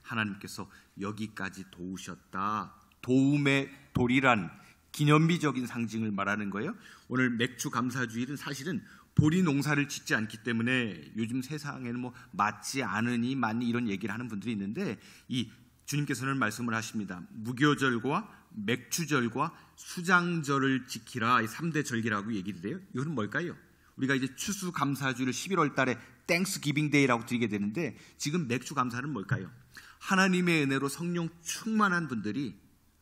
하나님께서 여기까지 도우셨다. 도움의 돌이란 기념비적인 상징을 말하는 거예요. 오늘 맥주 감사주일은 사실은 보리 농사를 짓지 않기 때문에 요즘 세상에는 뭐 맞지 않으니 많이 이런 얘기를 하는 분들이 있는데, 이 주님께서는 말씀을 하십니다. 무교절과 맥주절과 수장절을 지키라. 이 3대 절기라고 얘기를 해요. 이건 뭘까요? 우리가 이제 추수감사주를 11월 달에 땡스기빙 데이라고 드리게 되는데, 지금 맥주감사는 뭘까요? 하나님의 은혜로 성령 충만한 분들이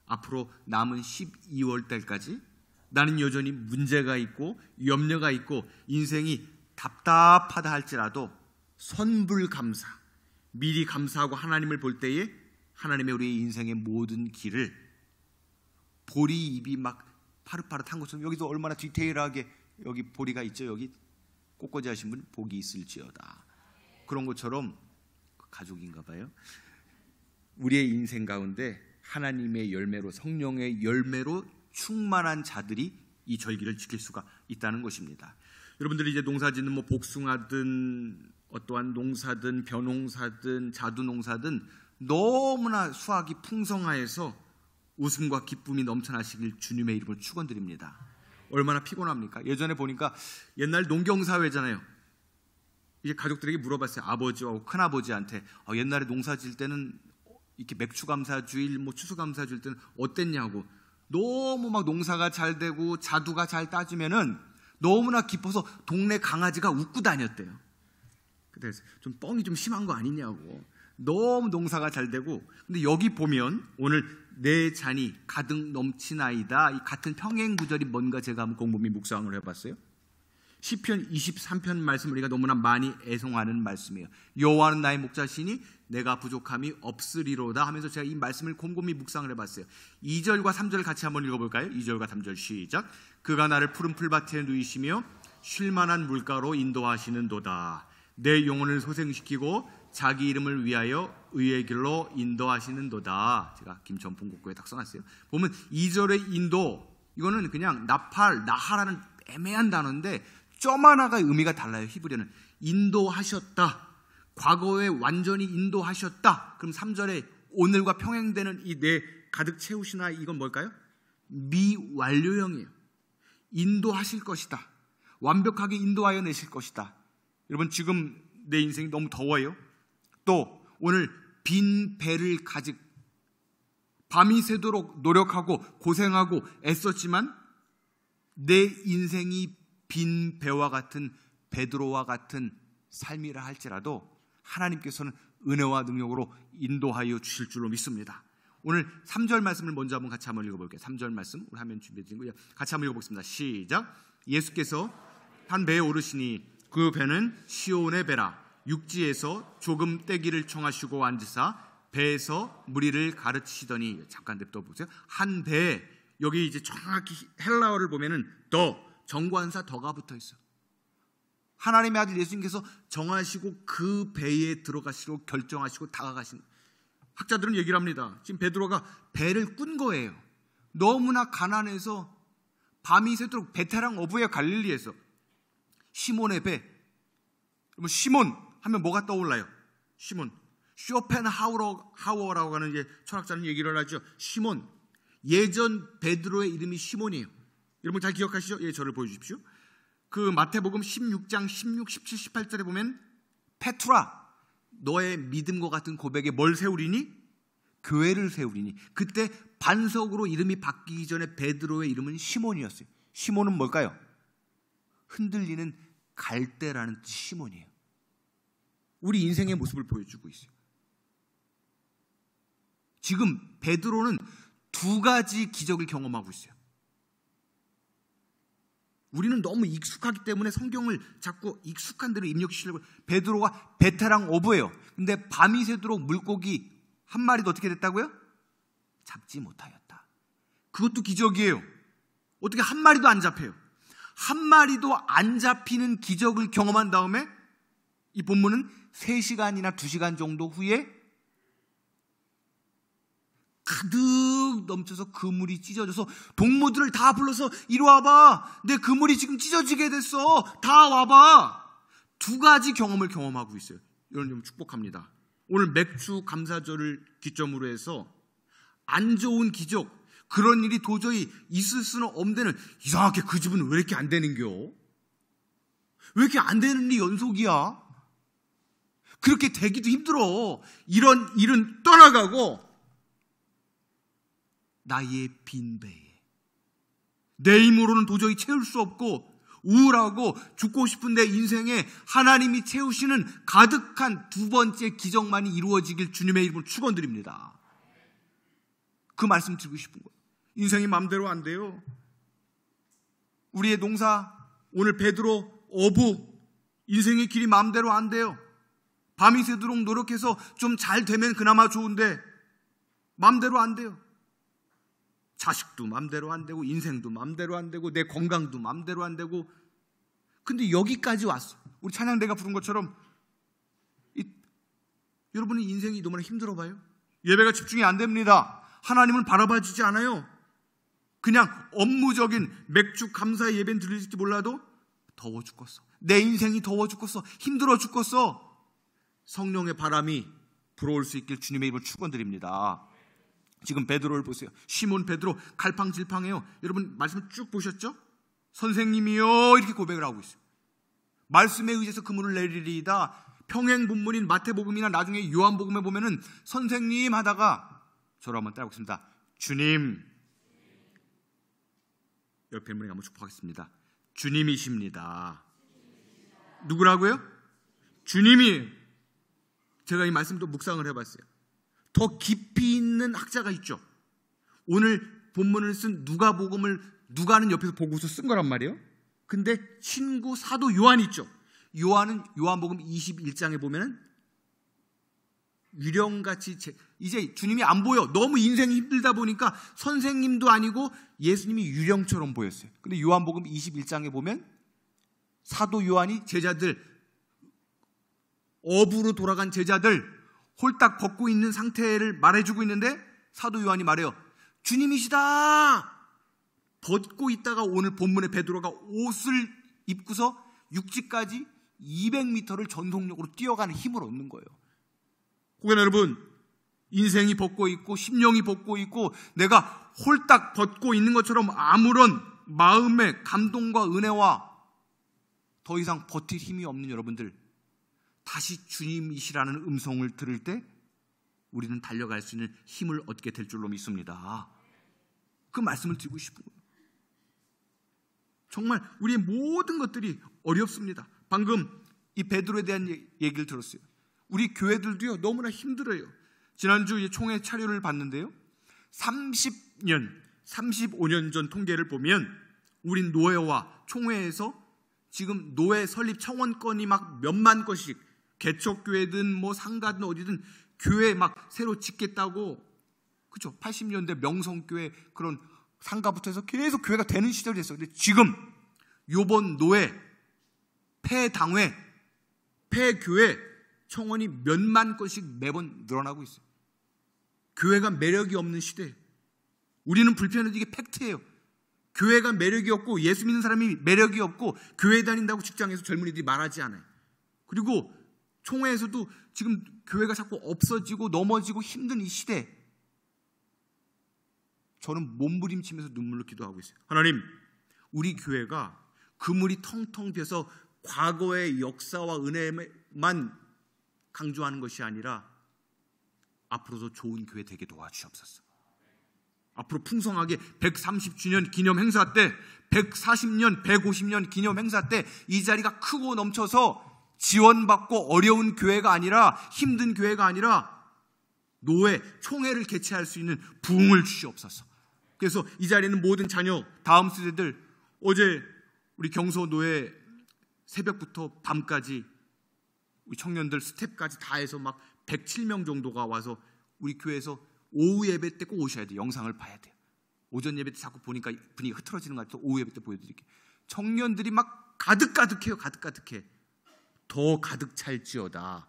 앞으로 남은 12월 달까지 나는 여전히 문제가 있고 염려가 있고 인생이 답답하다 할지라도 선불감사, 미리 감사하고 하나님을 볼 때에 하나님의 우리의 인생의 모든 길을 보리 잎이 막 파릇파릇한 것처럼, 여기도 얼마나 디테일하게 여기 보리가 있죠. 여기 꽃꽂이 하신 분 복이 있을지어다. 그런 것처럼 가족인가 봐요. 우리의 인생 가운데 하나님의 열매로, 성령의 열매로 충만한 자들이 이 절기를 지킬 수가 있다는 것입니다. 여러분들이 이제 농사짓는 뭐 복숭아든 어떠한 농사든 벼농사든 자두농사든 너무나 수확이 풍성하여서 웃음과 기쁨이 넘쳐나시길 주님의 이름으로 축원드립니다. 얼마나 피곤합니까? 예전에 보니까 옛날 농경사회잖아요. 이제 가족들에게 물어봤어요. 아버지와 큰아버지한테 옛날에 농사 질 때는 이렇게 맥주감사주일, 뭐 추수감사주일 때는 어땠냐고. 너무 막 농사가 잘 되고 자두가 잘 따지면은 너무나 기뻐서 동네 강아지가 웃고 다녔대요. 그래서 좀 뻥이 좀 심한 거 아니냐고. 너무 농사가 잘 되고. 근데 여기 보면 오늘 내 잔이 가득 넘치나이다, 이 같은 평행 구절이 뭔가 제가 한번 곰곰이 묵상을 해봤어요. 시편 23편 말씀 우리가 너무나 많이 애송하는 말씀이에요. 여호와는 나의 목자시니 내가 부족함이 없으리로다 하면서 제가 이 말씀을 곰곰이 묵상을 해봤어요. 2절과 3절 같이 한번 읽어볼까요? 2절과 3절 시작. 그가 나를 푸른 풀밭에 누이시며 쉴만한 물가로 인도하시는도다. 내 영혼을 소생시키고 자기 이름을 위하여 의의 길로 인도하시는도다. 제가 김천풍국고에 딱 써놨어요. 보면 2절의 인도, 이거는 그냥 나하라는 애매한 단어인데 점 하나가 의미가 달라요. 히브리어는 인도하셨다, 과거에 완전히 인도하셨다. 그럼 3절에 오늘과 평행되는 이 내 가득 채우시나, 이건 뭘까요? 미완료형이에요. 인도하실 것이다, 완벽하게 인도하여 내실 것이다. 여러분, 지금 내 인생이 너무 더워요. 또 오늘 빈 배를 가지고 밤이 새도록 노력하고 고생하고 애썼지만 내 인생이 빈 배와 같은 베드로와 같은 삶이라 할지라도 하나님께서는 은혜와 능력으로 인도하여 주실 줄로 믿습니다. 오늘 3절 말씀을 먼저 한번 같이 한번 읽어볼게요. 3절 말씀 우리 화면 준비해드린 거예요. 같이 한번 읽어보겠습니다. 시작. 예수께서 한 배에 오르시니 그 배는 시온의 배라. 육지에서 조금 떼기를 청하시고 앉으사 배에서 무리를 가르치시더니. 잠깐 냅둬 보세요. 한 배, 여기 이제 정확히 헬라어를 보면은 더, 정관사 더가 붙어 있어요. 하나님의 아들 예수님께서 정하시고 그 배에 들어가시고 결정하시고 다가가신. 학자들은 얘기를 합니다. 지금 베드로가 배를 꾼 거예요. 너무나 가난해서 밤이 새도록 베테랑 어부의 갈릴리에서 시몬의 배. 시몬 하면 뭐가 떠올라요? 시몬. 쇼펜하우어라고 하는 이제 철학자는 얘기를 하죠. 시몬. 예전 베드로의 이름이 시몬이에요. 여러분 잘 기억하시죠? 예, 저를 보여주십시오. 그 마태복음 16장 16, 17, 18절에 보면 페트라, 너의 믿음과 같은 고백에 뭘 세우리니? 교회를 세우리니. 그때 반석으로 이름이 바뀌기 전에 베드로의 이름은 시몬이었어요. 시몬은 뭘까요? 흔들리는 갈대라는 뜻. 시몬이에요. 우리 인생의 모습을 보여주고 있어요. 지금 베드로는 두 가지 기적을 경험하고 있어요. 우리는 너무 익숙하기 때문에 성경을 자꾸 익숙한 대로 입력시키려고. 베드로가 베테랑 어부예요. 근데 밤이 새도록 물고기 한 마리도 어떻게 됐다고요? 잡지 못하였다. 그것도 기적이에요. 어떻게 한 마리도 안 잡혀요? 한 마리도 안 잡히는 기적을 경험한 다음에 이 본문은 3시간이나 2시간 정도 후에 가득 넘쳐서 그물이 찢어져서 동무들을 다 불러서 이리 와봐, 내 그물이 지금 찢어지게 됐어, 다 와봐. 두 가지 경험을 경험하고 있어요. 여러분 좀 축복합니다. 오늘 맥주 감사절을 기점으로 해서 안 좋은 기적, 그런 일이 도저히 있을 수는 없는, 이상하게 그 집은 왜 이렇게 안 되는겨? 왜 이렇게 안 되는 일이 연속이야? 그렇게 되기도 힘들어. 이런 일은 떠나가고 나의 빈 배에 내 힘으로는 도저히 채울 수 없고 우울하고 죽고 싶은 내 인생에 하나님이 채우시는 가득한 두 번째 기적만이 이루어지길 주님의 이름으로 축원드립니다. 그 말씀 드리고 싶은 거예요. 인생이 마음대로 안 돼요. 우리의 농사, 오늘 베드로 어부, 인생의 길이 마음대로 안 돼요. 밤이 새도록 노력해서 좀 잘 되면 그나마 좋은데 마음대로 안 돼요. 자식도 마음대로 안 되고 인생도 마음대로 안 되고 내 건강도 마음대로 안 되고. 근데 여기까지 왔어. 우리 찬양대가 부른 것처럼 여러분의 인생이 너무나 힘들어 봐요. 예배가 집중이 안 됩니다. 하나님을 바라봐주지 않아요. 그냥 업무적인 맥주 감사 예배는 들릴지 몰라도 더워 죽겠어. 내 인생이 더워 죽겠어. 힘들어 죽겠어. 성령의 바람이 불어올 수 있길 주님의 이름으로 축원드립니다. 지금 베드로를 보세요. 시몬 베드로 갈팡질팡해요. 여러분 말씀 쭉 보셨죠? 선생님이요 이렇게 고백을 하고 있어요. 말씀에 의해서 그물을 내리리이다. 평행 본문인 마태복음이나 나중에 요한복음에 보면은 선생님 하다가 저를 한번 따라오겠습니다. 주님. 옆에 분에게 한번 축복하겠습니다. 주님이십니다. 누구라고요? 주님이. 제가 이 말씀도 묵상을 해봤어요. 더 깊이 있는 학자가 있죠. 오늘 본문을 쓴 누가는 옆에서 보고서 쓴 거란 말이에요. 근데 친구 사도 요한이 있죠. 요한은 요한복음 21장에 보면은 유령같이 이제 주님이 안 보여. 너무 인생이 힘들다 보니까 선생님도 아니고 예수님이 유령처럼 보였어요. 근데 요한복음 21장에 보면 사도 요한이 제자들, 어부로 돌아간 제자들 홀딱 벗고 있는 상태를 말해주고 있는데 사도 요한이 말해요. 주님이시다. 벗고 있다가 오늘 본문의 베드로가 옷을 입고서 육지까지 200m를 전속력으로 뛰어가는 힘을 얻는 거예요. 고객 여러분, 인생이 벗고 있고 심령이 벗고 있고 내가 홀딱 벗고 있는 것처럼 아무런 마음의 감동과 은혜와 더 이상 버틸 힘이 없는 여러분들, 다시 주님이시라는 음성을 들을 때 우리는 달려갈 수 있는 힘을 얻게 될 줄로 믿습니다. 그 말씀을 드리고 싶은 거예요. 정말 우리의 모든 것들이 어렵습니다. 방금 이 베드로에 대한 얘기를 들었어요. 우리 교회들도요 너무나 힘들어요. 지난주 총회 차료를 봤는데요, 35년 전 통계를 보면 우리 노회와 총회에서 지금 노회 설립 청원건이 막 몇만 건씩, 개척교회든 뭐 상가든 어디든 교회 막 새로 짓겠다고, 그죠? 80년대 명성교회 그런 상가부터 해서 계속 교회가 되는 시절이 됐어요. 근데 지금 요번 노회, 폐당회, 폐교회 청원이 몇만 건씩 매번 늘어나고 있어요. 교회가 매력이 없는 시대예요. 우리는 불편해도 이게 팩트예요. 교회가 매력이 없고 예수 믿는 사람이 매력이 없고 교회 다닌다고 직장에서 젊은이들이 말하지 않아요. 그리고 총회에서도 지금 교회가 자꾸 없어지고 넘어지고 힘든 이 시대, 저는 몸부림치면서 눈물로 기도하고 있어요. 하나님, 우리 교회가 그물이 텅텅 비어서 과거의 역사와 은혜만 강조하는 것이 아니라 앞으로도 좋은 교회 되게 도와주시옵소서. 앞으로 풍성하게 130주년 기념 행사 때, 140년, 150년 기념 행사 때 이 자리가 크고 넘쳐서 지원받고 어려운 교회가 아니라, 힘든 교회가 아니라 노회, 총회를 개최할 수 있는 부흥을 주시옵소서. 그래서 이 자리에는 모든 자녀, 다음 세대들, 어제 우리 경서노회 새벽부터 밤까지 우리 청년들 스텝까지 다 해서 막 107명 정도가 와서 우리 교회에서 오후 예배 때 꼭 오셔야 돼요. 영상을 봐야 돼요. 오전 예배 때 자꾸 보니까 분위기가 흐트러지는 것 같아서 오후 예배 때 보여드릴게요. 청년들이 막 가득가득해요. 가득가득해. 더 가득 찰지어다.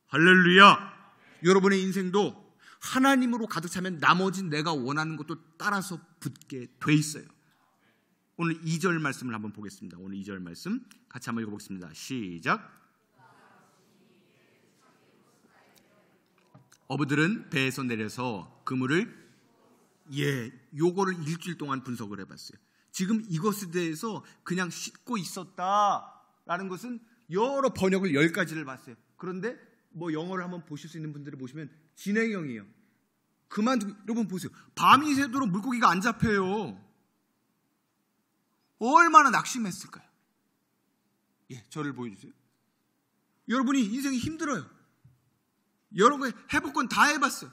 할렐루야. 여러분의 인생도 하나님으로 가득 차면 나머지 내가 원하는 것도 따라서 붙게 돼 있어요. 오늘 2절 말씀을 한번 보겠습니다. 오늘 2절 말씀 같이 한번 읽어보겠습니다. 시작. 어부들은 배에서 내려서 그물을 요거를 일주일 동안 분석을 해봤어요. 지금 이것에 대해서 그냥 씻고 있었다라는 것은 여러 번역을 10가지를 봤어요. 그런데 뭐 영어를 한번 보실 수 있는 분들을 보시면 진행형이에요. 그만두고 여러분 보세요. 밤이 새도록 물고기가 안 잡혀요. 얼마나 낙심했을까요? 저를 보여주세요. 여러분이 인생이 힘들어요. 여러 개 해볼 건 다 해봤어요.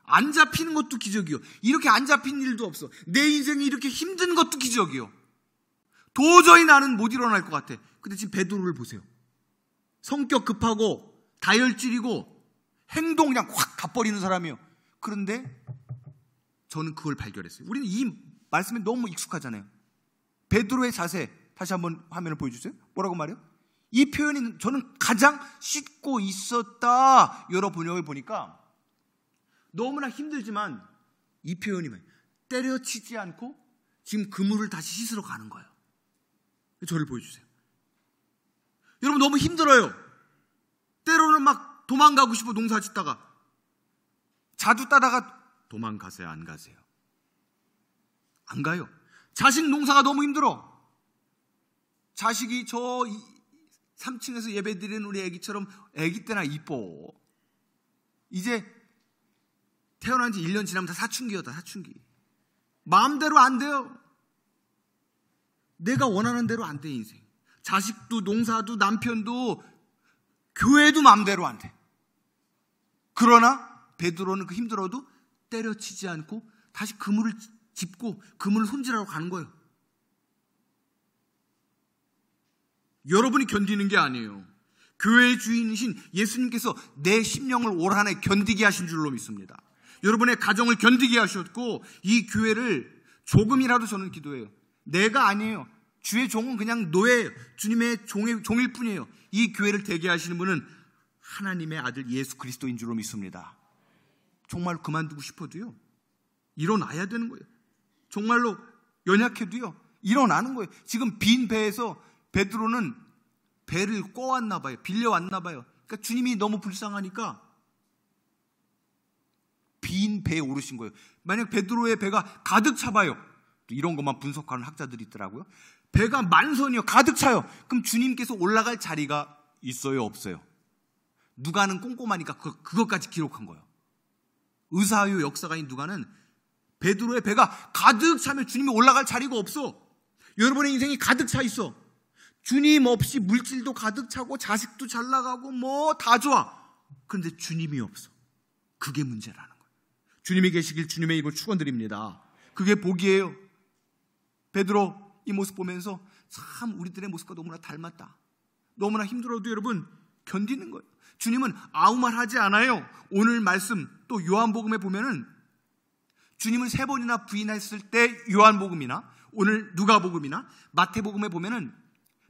안 잡히는 것도 기적이요. 이렇게 안 잡힌 일도 없어. 내 인생이 이렇게 힘든 것도 기적이요. 도저히 나는 못 일어날 것 같아. 근데 지금 베드로를 보세요. 성격 급하고 다혈질이고 행동 그냥 확 가버리는 사람이에요. 그런데 저는 그걸 발견했어요. 우리는 이 말씀에 너무 익숙하잖아요. 베드로의 자세 다시 한번 화면을 보여주세요. 뭐라고 말해요? 이 표현이 저는 가장 씻고 있었다. 여러 번역을 보니까 너무나 힘들지만 이 표현이 때려치지 않고 지금 그물을 다시 씻으러 가는 거예요. 저를 보여주세요. 여러분 너무 힘들어요. 때로는 막 도망가고 싶어. 농사 짓다가 자두 따다가 도망가세요? 안 가세요? 안 가요. 자식 농사가 너무 힘들어. 자식이 저 3층에서 예배드리는 우리 애기처럼 애기 때나 이뻐. 이제 태어난 지 1년 지나면 다 사춘기였다. 사춘기. 마음대로 안 돼요. 내가 원하는 대로 안 돼. 인생. 자식도 농사도 남편도 교회도 마음대로 안 돼. 그러나 베드로는 그 힘들어도 때려치지 않고 다시 그물을 짚고 그물을 손질하러 가는 거예요. 여러분이 견디는 게 아니에요. 교회의 주인이신 예수님께서 내 심령을 올 한 해 견디게 하신 줄로 믿습니다. 여러분의 가정을 견디게 하셨고 이 교회를 조금이라도 저는 기도해요. 내가 아니에요. 주의 종은 그냥 노예예요. 주님의 종일 뿐이에요. 이 교회를 되게 하시는 분은 하나님의 아들 예수 그리스도인 줄로 믿습니다. 정말 그만두고 싶어도요. 일어나야 되는 거예요. 정말로 연약해도요. 일어나는 거예요. 지금 빈 배에서 베드로는 배를 꿔왔나 봐요. 빌려왔나 봐요. 그러니까 주님이 너무 불쌍하니까 빈 배에 오르신 거예요. 만약 베드로의 배가 가득 차봐요. 이런 것만 분석하는 학자들이 있더라고요. 배가 만선이요. 가득 차요. 그럼 주님께서 올라갈 자리가 있어요? 없어요? 누가는 꼼꼼하니까 그것까지 기록한 거예요. 의사요 역사가인 누가는 베드로의 배가 가득 차면 주님이 올라갈 자리가 없어. 여러분의 인생이 가득 차 있어. 주님 없이 물질도 가득 차고 자식도 잘 나가고 뭐 다 좋아. 그런데 주님이 없어. 그게 문제라는 거예요. 주님이 계시길 주님의 입을 축원드립니다. 그게 복이에요. 베드로 이 모습 보면서 참 우리들의 모습과 너무나 닮았다. 너무나 힘들어도 여러분 견디는 거예요. 주님은 아무 말 하지 않아요. 오늘 말씀 또 요한복음에 보면은 주님을 3번이나 부인했을 때 요한복음이나 오늘 누가복음이나 마태복음에 보면은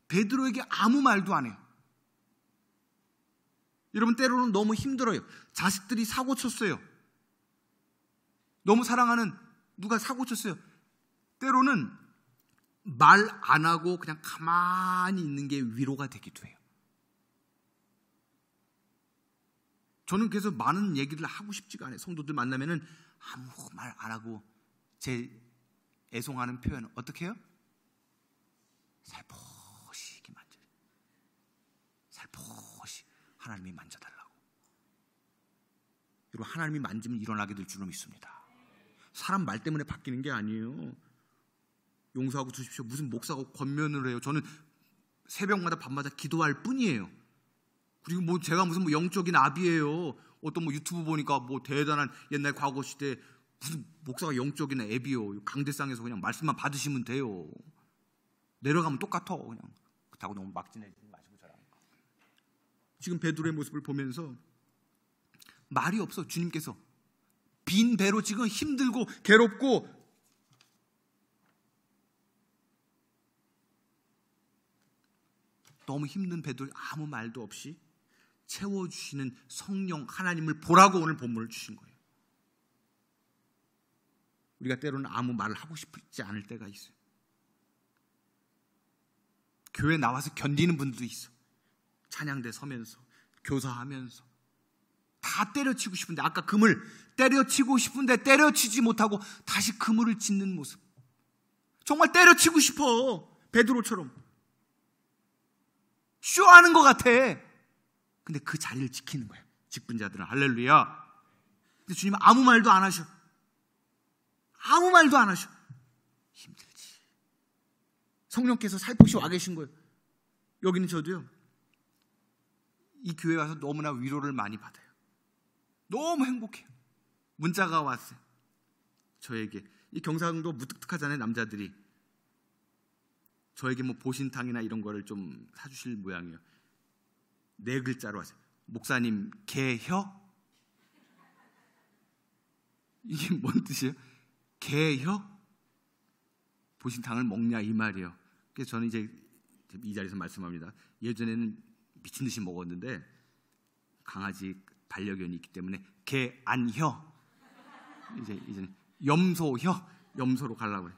베드로에게 아무 말도 안 해요. 여러분 때로는 너무 힘들어요. 자식들이 사고 쳤어요. 너무 사랑하는 누가 사고 쳤어요. 때로는 말 안 하고 그냥 가만히 있는 게 위로가 되기도 해요. 저는 그래서 많은 얘기를 하고 싶지가 않아요. 성도들 만나면은 아무 말 안 하고 제 애송하는 표현은 어떻게 해요? 살포시 만져. 살포시 하나님이 만져달라고. 여러분 하나님이 만지면 일어나게 될 줄로 믿습니다. 사람 말 때문에 바뀌는 게 아니에요. 용서하고 두십시오. 무슨 목사가 권면을 해요. 저는 새벽마다 밤마다 기도할 뿐이에요. 그리고 뭐 제가 무슨 뭐 영적인 아비예요. 어떤 뭐 유튜브 보니까 뭐 대단한 옛날 과거 시대 무슨 목사가 영적인 앱이요. 강대상에서 그냥 말씀만 받으시면 돼요. 내려가면 똑같아. 그냥 그렇다고 너무 막진해지지 마시고 저랑. 지금 베드로의 모습을 보면서 말이 없어. 주님께서 빈 배로 지금 힘들고 괴롭고 너무 힘든 베드로 아무 말도 없이 채워주시는 성령 하나님을 보라고 오늘 본문을 주신 거예요. 우리가 때로는 아무 말을 하고 싶지 않을 때가 있어요. 교회 나와서 견디는 분들도 있어. 찬양대 서면서 교사하면서 다 때려치고 싶은데, 아까 그물 때려치고 싶은데 때려치지 못하고 다시 그물을 짓는 모습. 정말 때려치고 싶어. 베드로처럼 쇼하는 것 같아. 근데 그 자리를 지키는 거예요, 직분자들은. 할렐루야. 근데 주님은 아무 말도 안 하셔. 아무 말도 안 하셔. 힘들지. 성령께서 살포시 와 계신 거예요. 여기는 저도요, 이 교회 와서 너무나 위로를 많이 받아요. 너무 행복해요. 문자가 왔어요, 저에게. 이 경상도 무뚝뚝하잖아요, 남자들이. 저에게 뭐 보신탕이나 이런 거를 좀 사주실 모양이에요. 4글자로 왔어요. 목사님, 개혀? 이게 뭔 뜻이에요? 개혀? 보신탕을 먹냐 이 말이에요. 그래서 저는 이제 이 자리에서 말씀합니다. 예전에는 미친 듯이 먹었는데 강아지 반려견이 있기 때문에 개 안 혀. 이제는 염소혀. 염소로 가려고 그래.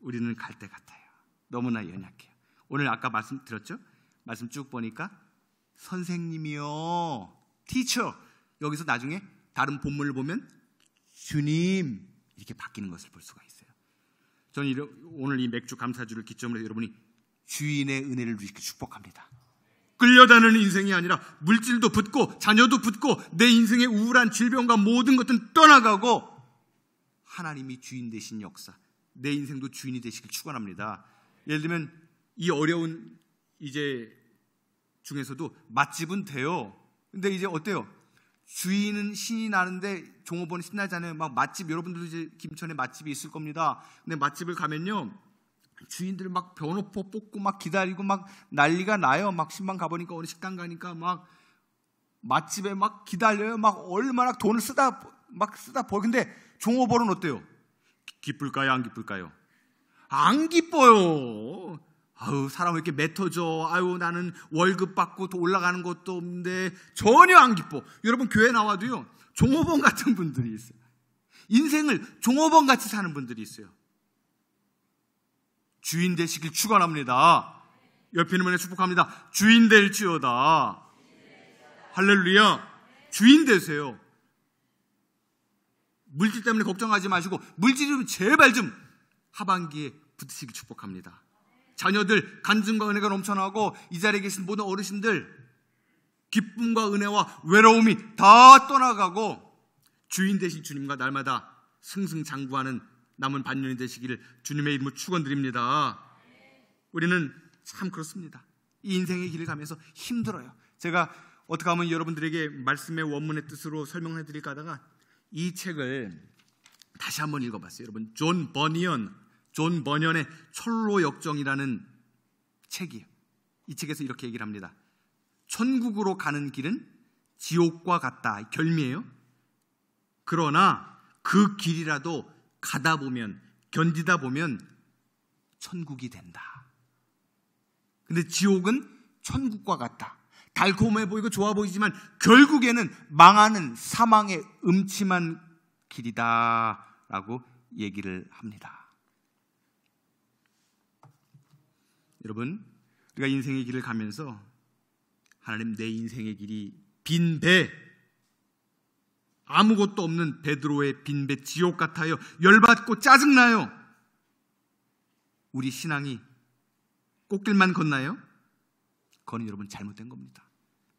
우리는 갈 때 같아요. 너무나 연약해요. 오늘 아까 말씀 드렸죠? 말씀 쭉 보니까 선생님이요, 티처. 여기서 나중에 다른 본문을 보면 주님 이렇게 바뀌는 것을 볼 수가 있어요. 저는 오늘 이 맥주 감사주를 기점으로 해서 여러분이 주인의 은혜를 누리시길 축복합니다. 끌려다니는 인생이 아니라 물질도 붙고 자녀도 붙고 내 인생의 우울한 질병과 모든 것들은 떠나가고 하나님이 주인 되신 역사, 내 인생도 주인이 되시길 축원합니다. 예를 들면 이 어려운 이제 중에서도 맛집은 돼요. 근데 이제 어때요? 주인은 신이 나는데 종업원은 신나잖아요. 막 맛집, 여러분들도 이제 김천에 맛집이 있을 겁니다. 근데 맛집을 가면요, 주인들 막 변호포 뽑고 막 기다리고 막 난리가 나요. 막 신방 가보니까 어느 식당 가니까 막 맛집에 막 기다려요. 막 얼마나 돈을 쓰다 보여. 근데 종업원은 어때요? 기쁠까요? 안 기쁠까요? 안 기뻐요. 아유, 사람 왜 이렇게 맺어져. 아유, 나는 월급 받고 또 올라가는 것도 없는데. 전혀 안 기뻐. 여러분, 교회 나와도요, 종업원 같은 분들이 있어요. 인생을 종업원 같이 사는 분들이 있어요. 주인 되시길 축원합니다. 옆에 있는 분에 축복합니다. 주인 될지어다. 할렐루야. 주인 되세요. 물질 때문에 걱정하지 마시고 물질 좀 제발 좀 하반기에 붙으시길 축복합니다. 자녀들 간증과 은혜가 넘쳐나고 이 자리에 계신 모든 어르신들 기쁨과 은혜와 외로움이 다 떠나가고 주인 되신 주님과 날마다 승승장구하는 남은 반년이 되시기를 주님의 이름으로 축원드립니다. 우리는 참 그렇습니다. 이 인생의 길을 가면서 힘들어요. 제가 어떻게 하면 여러분들에게 말씀의 원문의 뜻으로 설명해 드릴까 하다가 이 책을 다시 한번 읽어봤어요. 여러분, 존 버니언의 철로 역정이라는 책이에요. 이 책에서 이렇게 얘기를 합니다. 천국으로 가는 길은 지옥과 같다. 결미예요. 그러나 그 길이라도 가다 보면, 견디다 보면 천국이 된다. 근데 지옥은 천국과 같다. 달콤해 보이고 좋아 보이지만 결국에는 망하는 사망의 음침한 길이다라고 얘기를 합니다. 여러분, 우리가 인생의 길을 가면서 하나님, 내 인생의 길이 빈 배, 아무것도 없는 베드로의 빈 배, 지옥 같아요. 열받고 짜증나요. 우리 신앙이 꽃길만 걷나요? 그건 여러분 잘못된 겁니다.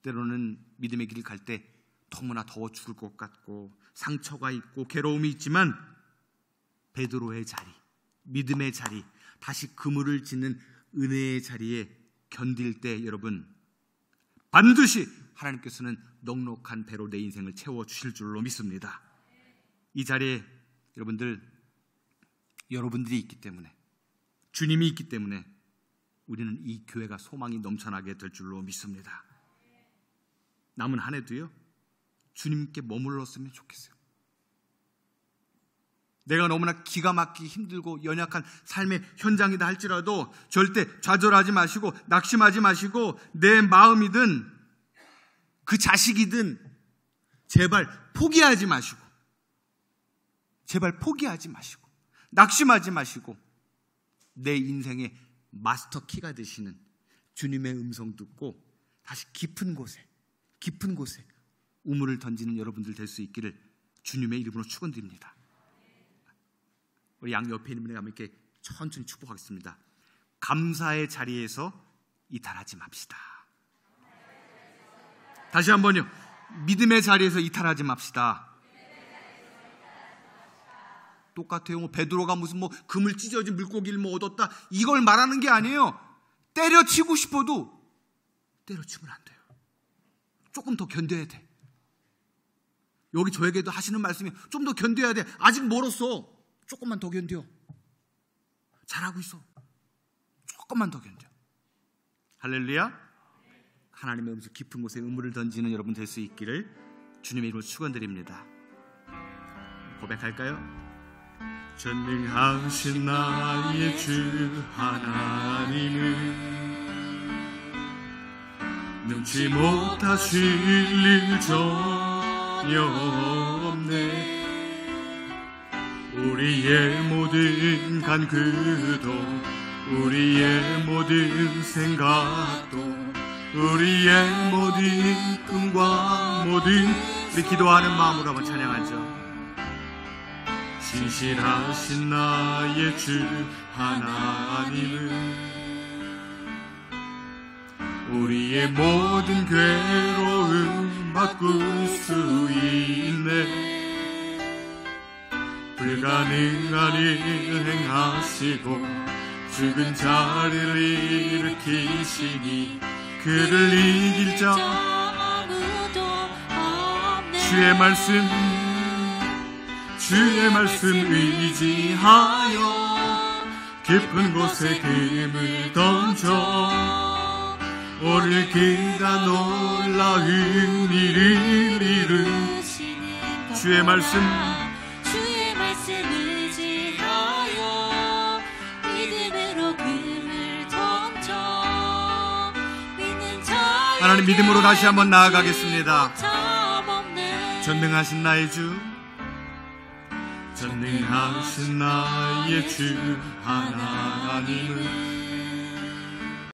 때로는 믿음의 길을 갈 때 너무나 더워 죽을 것 같고 상처가 있고 괴로움이 있지만 베드로의 자리, 믿음의 자리, 다시 그물을 짓는 은혜의 자리에 견딜 때 여러분 반드시 하나님께서는 넉넉한 배로 내 인생을 채워주실 줄로 믿습니다. 이 자리에 여러분들이 있기 때문에, 주님이 있기 때문에 우리는 이 교회가 소망이 넘쳐나게 될 줄로 믿습니다. 남은 한 해도요, 주님께 머물렀으면 좋겠어요. 내가 너무나 기가 막히기 힘들고 연약한 삶의 현장이다 할지라도 절대 좌절하지 마시고 낙심하지 마시고 내 마음이든 그 자식이든 제발 포기하지 마시고 낙심하지 마시고 내 인생의 마스터 키가 되시는 주님의 음성 듣고 다시 깊은 곳에 우물을 던지는 여러분들 될 수 있기를 주님의 이름으로 축원드립니다. 우리 양 옆에 있는 분에게 한번 이렇게 천천히 축복하겠습니다. 감사의 자리에서 이탈하지 맙시다. 다시 한번요. 믿음의 자리에서 이탈하지 맙시다. 똑같아요. 뭐 베드로가 무슨 뭐 금을 찢어진 물고기를 뭐 얻었다 이걸 말하는 게 아니에요. 때려치고 싶어도 때려치면 안 돼요. 조금 더 견뎌야 돼. 여기 저에게도 하시는 말씀이 좀 더 견뎌야 돼. 아직 멀었어. 조금만 더 견뎌. 잘하고 있어. 조금만 더 견뎌. 할렐루야. 하나님의 음성 깊은 곳에 우물을 던지는 여러분 될 수 있기를 주님의 이름으로 축원드립니다. 고백할까요? 전능하신 나의 주 하나님은 능치 못하실 일 전혀 없네. 우리의 모든 간구도 우리의 모든 생각도 우리의 모든 꿈과 모든 우리 기도하는 마음으로 한번 찬양하죠. 신실하신 나의 주 하나님은 우리의 모든 괴로움 바꿀 수 있네. 불가능한 일 행하시고 죽은 자를 일으키시니 그를 이길 자 아무도 없네. 주의 말씀 의지하여 깊은 곳에 금을 던져 오늘 그가 놀라운 일을 이루시는 주의 말씀 의지하여 믿음으로 금을 던져 믿는 자 하나님 믿음으로 다시 한번 나아가겠습니다. 전능하신 나의 주 전능하신 나의 주 하나님은